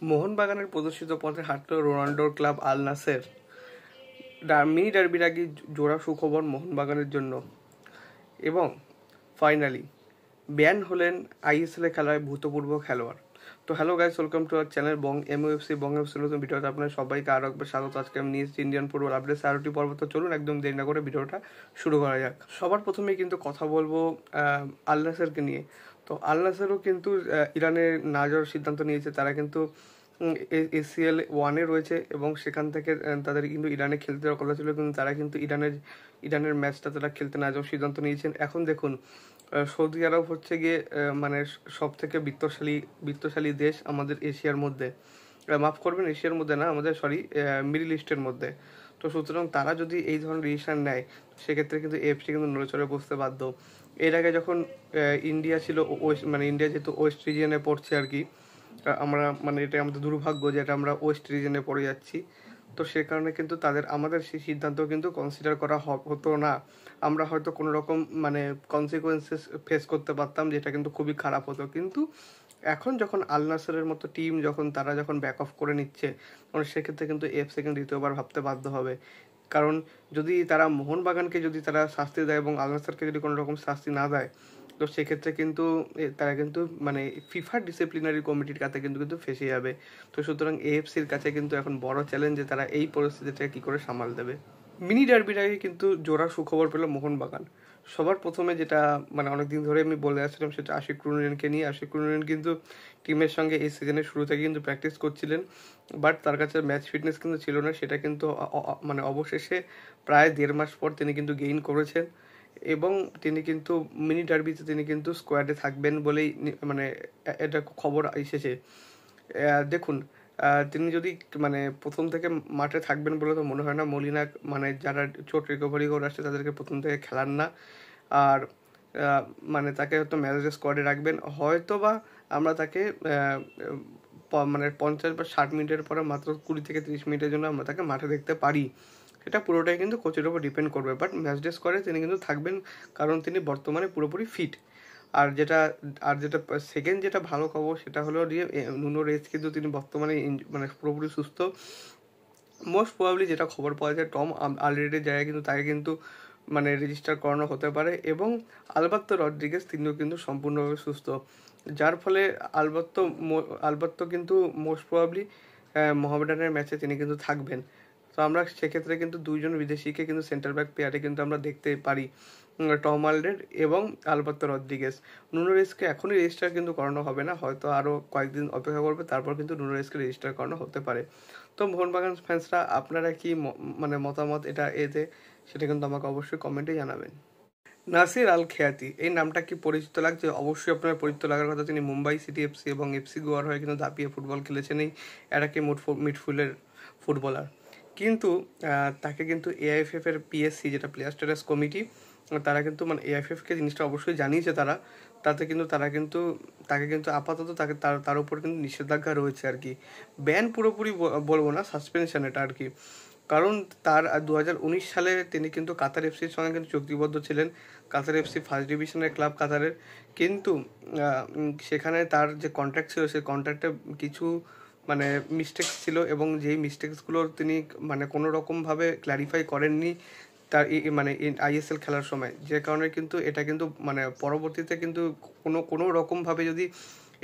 মোহনবাগানের প্রদর্শিত পথে হাঁটল রোনাল্ডোর ক্লাব আল নাসের। মিনি ডার্বির আগে জোড়া সুখবর মোহনবাগানের জন্য। এবং ফাইনালি ব্যান হলেন আইএসএল এ খেলায় ভূতপূর্ব খেলোয়াড়। তো hello guys, welcome to our channel MOFC নতুন ভিডিওতে আপনার সবাইকে আরও একবার স্বাগত। আজকে আমি নিয়েছি ইন্ডিয়ান ফুটবল আপডেট 4টি পর্ব। তো চলুন একদম দেরি না করে ভিডিওটা শুরু করা যাক। সবার প্রথমেই কিন্তু কথা বলবো আল নাসেরকে নিয়ে। তো আল নাসেরও কিন্তু ইরানে না যাওয়ার সিদ্ধান্ত নিয়েছে। তারা কিন্তু ACL 1-এ রয়েছে এবং সেখান থেকে তাদের কিন্তু ইরানে খেলতে যাওয়ার কথা ছিল, কিন্তু তারা কিন্তু ইরানের ম্যাচটা তারা খেলতে না যাওয়ার সিদ্ধান্ত নিয়েছেন। এখন দেখুন, সৌদি আরব হচ্ছে গিয়ে মানে সব থেকে বিত্তশালী দেশ আমাদের এশিয়ার মধ্যে, মাফ করবেন এশিয়ার মধ্যে না, আমাদের মিডল ইস্টের মধ্যে। তো সুতরাং তারা যদি এই ধরনের ডিসিশন নেয়, সেক্ষেত্রে কিন্তু এফসি কিন্তু নড়েচড়ে বসতে বাধ্য। এর আগে যখন ইন্ডিয়া ছিল ইন্ডিয়া যেহেতু ওয়েস্ট রিজিয়নে পড়ছে আর কি, আমরা এটা আমাদের দুর্ভাগ্য যে এটা আমরা ওয়েস্ট রিজনে পড়ে যাচ্ছি। তো সে কারণে কিন্তু আমাদের সেই সিদ্ধান্ত কিন্তু কনসিডার করা হতো না। আমরা হয়তো কোনো রকম কনসিকুয়েন্সেস ফেস করতে পারতাম, যেটা কিন্তু খুবই খারাপ হতো। কিন্তু এখন যখন আল নাসেরের মতো টিম তারা যখন ব্যাক অফ করে নিচ্ছে, তখন সেক্ষেত্রে কিন্তু এফসি কিন্তু দ্বিতীয়বার ভাবতে বাধ্য হবে। কারণ যদি তারা মোহনবাগানকে যদি তারা শাস্তি দেয় এবং আল নাসেরকে যদি কোনো রকম শাস্তি না দেয়, তো সেক্ষেত্রে কিন্তু তারা কিন্তু ফিফা ডিসিপ্লিনারি কমিটির কাছে কিন্তু ফেসে যাবে। তো সুতরাং এএফসির কাছে কিন্তু এখন বড় চ্যালেঞ্জ যে তারা এই পরিস্থিতিটা কী করে সামাল দেবে। মিনি ডার্বির আগে কিন্তু জোড়া সুখবর পেল মোহনবাগান। সবার প্রথমে যেটা অনেকদিন ধরে আমি বলে আসছিলাম, সেটা আশিক কুরুনিয়ানকে নিয়ে। আশিক কুরুনিয়ান কিন্তু টিমের সঙ্গে এই সিজনের শুরু থেকে কিন্তু প্র্যাকটিস করছিলেন, বাট তার কাছে ম্যাচ ফিটনেস কিন্তু ছিল না। সেটা কিন্তু অবশেষে প্রায় 1.5 মাস পর তিনি কিন্তু গেইন করেছেন এবং তিনি কিন্তু মিনি ডার্বিতে তিনি কিন্তু স্কোয়াডে থাকবেন বলেই এটা খবর এসেছে। দেখুন, তিনি যদি প্রথম থেকে মাঠে থাকবেন বলে তো মনে হয় না। মলিনা যারা চোট রিকভারি করে আসছে তাদেরকে প্রথম থেকে খেলান না, আর তাকে হয়তো ম্যাচের স্কোয়াডে রাখবেন। হয়তো বা আমরা তাকে 50 বা 60 মিনিটের পরে মাত্র 20 থেকে 30 মিনিটের জন্য আমরা তাকে মাঠে দেখতে পারি। এটা পুরোটাই কিন্তু কোচের উপর ডিপেন্ড করবে, বাট ম্যাচ ডে স্কোয়াডে তিনি কিন্তু থাকবেন, কারণ তিনি বর্তমানে পুরোপুরি ফিট। আর যেটা সেকেন্ড যেটা ভালো খবর, সেটা হলো যে নুনো রেস কিন্তু তিনি বর্তমানে পুরোপুরি সুস্থ। মোস্ট প্রবাবলি যেটা খবর পাওয়া যায়, টম আলরেডির জায়গায় কিন্তু তাকে কিন্তু রেজিস্টার করানো হতে পারে, এবং আলবার্তো রড্রিগেজ তিনিও কিন্তু সম্পূর্ণভাবে সুস্থ, যার ফলে আলবার্তো কিন্তু মোস্ট প্রবাবলি মোহামেডানের ম্যাচে তিনি কিন্তু থাকবেন। তো আমরা সেক্ষেত্রে কিন্তু দুইজন বিদেশিকে কিন্তু সেন্টার ব্যাক পেয়ারে কিন্তু আমরা দেখতে পারি, টম আলডের এবং আলবার্তো রড্রিগেজ। নুনো রেসকে এখনই রেজিস্টার কিন্তু করানো হবে না, হয়তো আরও কয়েকদিন অপেক্ষা করবে, তারপর কিন্তু নুনো রেসকে রেজিস্টার করানো হতে পারে। তো মোহনবাগান ফ্যান্সরা আপনারা কি মতামত এতে সেটা কিন্তু আমাকে অবশ্যই কমেন্টে জানাবেন। নাসির আল খেয়াতি, এই নামটা কি পরিচিত লাগছে? অবশ্যই আপনার পরিচিত লাগার কথা। তিনি মুম্বাই সিটি এফসি এবং এফসি গোয়ার হয়ে কিন্তু দাপিয়ে ফুটবল খেলেছেন। এই এটাকে মিডফিল্ডের ফুটবলার, কিন্তু তাকে কিন্তু এআইএফএফ এর পিএসসি, যেটা প্লেয়ার স্ট্যাটাস কমিটি, তারা কিন্তু এআইএফএফকে জিনিসটা অবশ্যই জানিয়েছে। তাকে কিন্তু আপাতত তার উপর কিন্তু নিষেধাজ্ঞা রয়েছে আর কি। ব্যান পুরোপুরি বলবো না, সাসপেনশন এটা আর কি। কারণ তার 2019 সালে তিনি কিন্তু কাতার এফসির সঙ্গে কিন্তু চুক্তিবদ্ধ ছিলেন। কাতার এফসি ফার্স্ট ডিভিশনের ক্লাব কাতারের, কিন্তু সেখানে তার যে কন্ট্রাক্ট ছিল, সেই কন্ট্রাক্টে কিছু মিস্টেক্স ছিল, এবং যেই মিস্টেক্সগুলো তিনি কোনো রকমভাবে ক্ল্যারিফাই করেননি তার আইএসএল খেলার সময়, যে কারণে কিন্তু এটা কিন্তু পরবর্তীতে কিন্তু কোনো রকমভাবে যদি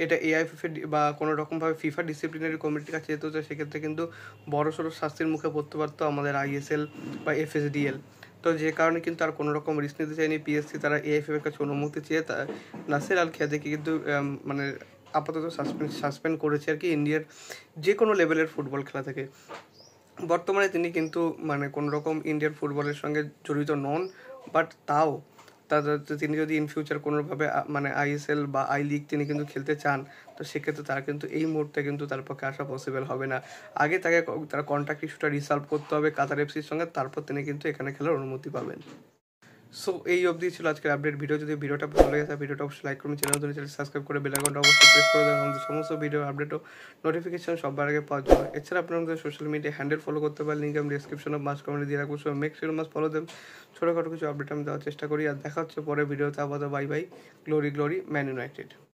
এটা এআইএফএফ বা কোনো রকমভাবে ফিফা ডিসিপ্লিনারি কমিটির কাছে যেত, সেক্ষেত্রে কিন্তু বড়সড় শাস্তির মুখে পড়তে পারতো আমাদের আইএসএল বা এফএসডিএল। তো যে কারণে কিন্তু আর কোনো রকম রিস্ক নিতে চায়নি পিএসসি, তারা এআইএফএফ এর কাছে অনুমতি চেয়ে নাসির আল খেয়াতিকে কিন্তু আপাতত সাসপেন্ড করেছে আর কি, ইন্ডিয়ার যে কোনো লেভেলের ফুটবল খেলা থেকে। বর্তমানে তিনি কিন্তু কোনো রকম ইন্ডিয়ান ফুটবলের সঙ্গে জড়িত নন, বাট তাও তিনি যদি ইন ফিউচার কোনোভাবে আইএসএল বা আই লিগ তিনি কিন্তু খেলতে চান, তো সেক্ষেত্রে তার কিন্তু এই মুহূর্তে কিন্তু তার পক্ষে আসা পসিবল হবে না। আগে তার কন্ট্রাক্ট ইস্যুটা রিসলভ করতে হবে কাতার এফসির সঙ্গে, তারপর তিনি কিন্তু এখানে খেলার অনুমতি পাবেন। সো এই অবধি ছিল আজকের আপডেট ভিডিও। যদি ভিডিওটা ভালো লেগে থাকে, ভিডিওটা অবশ্যই লাইক করুন, চ্যানেল সাবস্ক্রাইব করে বেল আইকনটা অবশ্যই প্রেস করে দেবেন আমাদের সমস্ত ভিডিও আপডেট ও নোটিফিকেশন সবার আগে পাওয়ার জন্য। এছাড়া আপনারা আমাদের সোশ্যাল মিডিয়া হ্যান্ডেল ফলো করতে পারেন, লিঙ্ক আমি ডিসক্রিপশনে মাস্ট কমেন্টে দিয়ে রাখবো। So make sure must follow them. ছোটোখাটো কিছু আপডেট আমি দেওয়ার চেষ্টা করি। আর দেখা হচ্ছে পরে ভিডিওতে। আপাতত bye bye. Glory man United.